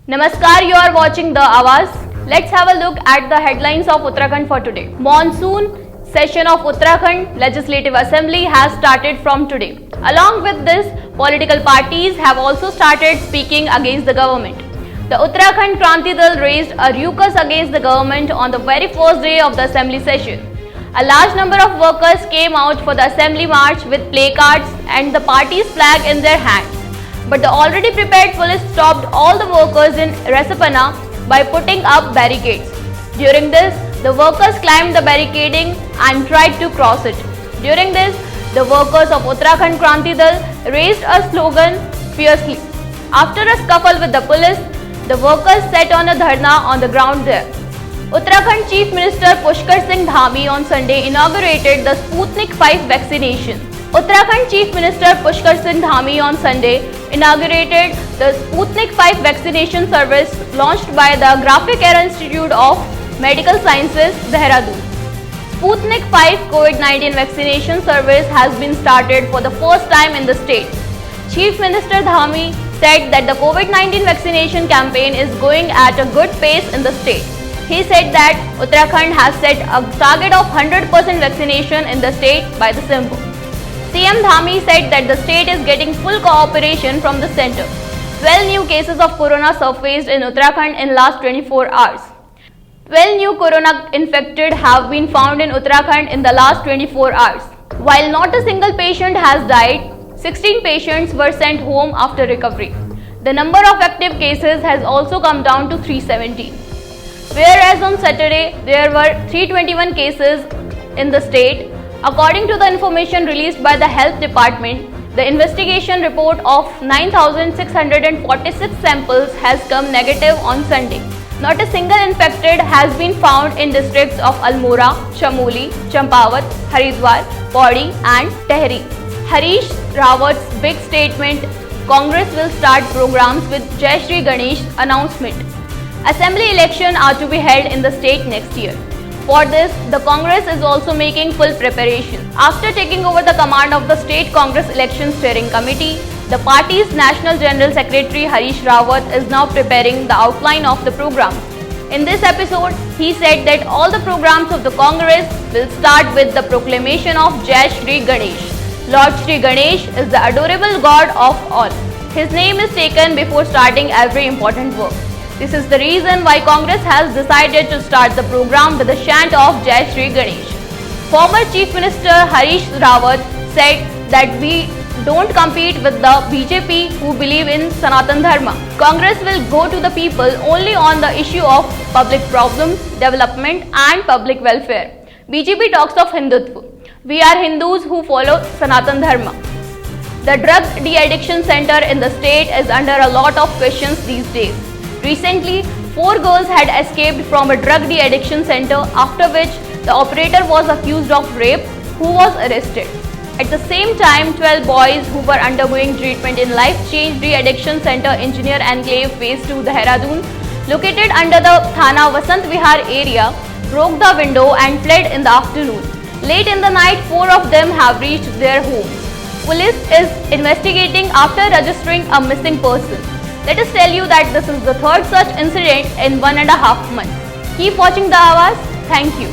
Namaskar, you are watching The Awaaz. Let's have a look at the headlines of Uttarakhand for today. Monsoon session of Uttarakhand Legislative Assembly has started from today. Along with this, political parties have also started speaking against the government. The Uttarakhand Kranti Dal raised a ruckus against the government on the very first day of the assembly session. A large number of workers came out for the assembly march with placards and the party's flag in their hands. But the already prepared police stopped all the workers in Resapana by putting up barricades. During this, the workers climbed the barricading and tried to cross it. During this, the workers of Uttarakhand Kranti Dal raised a slogan fiercely. After a scuffle with the police, the workers set on a dharna on the ground there. Uttarakhand Chief Minister Pushkar Singh Dhami on Sunday inaugurated the Sputnik 5 vaccination. Uttarakhand Chief Minister Pushkar Singh Dhami on Sunday inaugurated the Sputnik 5 vaccination service launched by the Graphic Air Institute of Medical Sciences, Dehradun. Sputnik 5 COVID-19 vaccination service has been started for the first time in the state. Chief Minister Dhami said that the COVID-19 vaccination campaign is going at a good pace in the state. He said that Uttarakhand has set a target of 100% vaccination in the state by December. CM Dhami said that the state is getting full cooperation from the centre. 12 new cases of corona surfaced in Uttarakhand in last 24 hours. 12 new corona infected have been found in Uttarakhand in the last 24 hours. While not a single patient has died, 16 patients were sent home after recovery. The number of active cases has also come down to 317. Whereas on Saturday, there were 321 cases in the state. According to the information released by the Health Department, the investigation report of 9,646 samples has come negative on Sunday. Not a single infected has been found in districts of Almora, Chamoli, Champawat, Haridwar, Pauri and Tehri. Harish Rawat's big statement, Congress will start programs with Jai Shri Ganesh announcement. Assembly election are to be held in the state next year. For this, the Congress is also making full preparation. After taking over the command of the State Congress Election Steering Committee, the party's National General Secretary Harish Rawat is now preparing the outline of the program. In this episode, he said that all the programs of the Congress will start with the proclamation of Jai Shri Ganesh. Lord Shri Ganesh is the adorable god of all. His name is taken before starting every important work. This is the reason why Congress has decided to start the program with a chant of Jai Shri Ganesh. Former Chief Minister Harish Rawat said that we don't compete with the BJP who believe in Sanatan Dharma. Congress will go to the people only on the issue of public problems, development and public welfare. BJP talks of Hindutva. We are Hindus who follow Sanatan Dharma. The drug de-addiction center in the state is under a lot of questions these days. Recently, 4 girls had escaped from a drug de-addiction center, after which the operator was accused of rape, who was arrested. At the same time, 12 boys who were undergoing treatment in Life Change De-Addiction Center Engineer Enclave Phase 2 Dehradun, located under the Thana Vasant Vihar area, broke the window and fled in the afternoon. Late in the night, 4 of them have reached their homes. Police is investigating after registering a missing person. Let us tell you that this is the third such incident in 1.5 months. Keep watching The Awaaz. Thank you.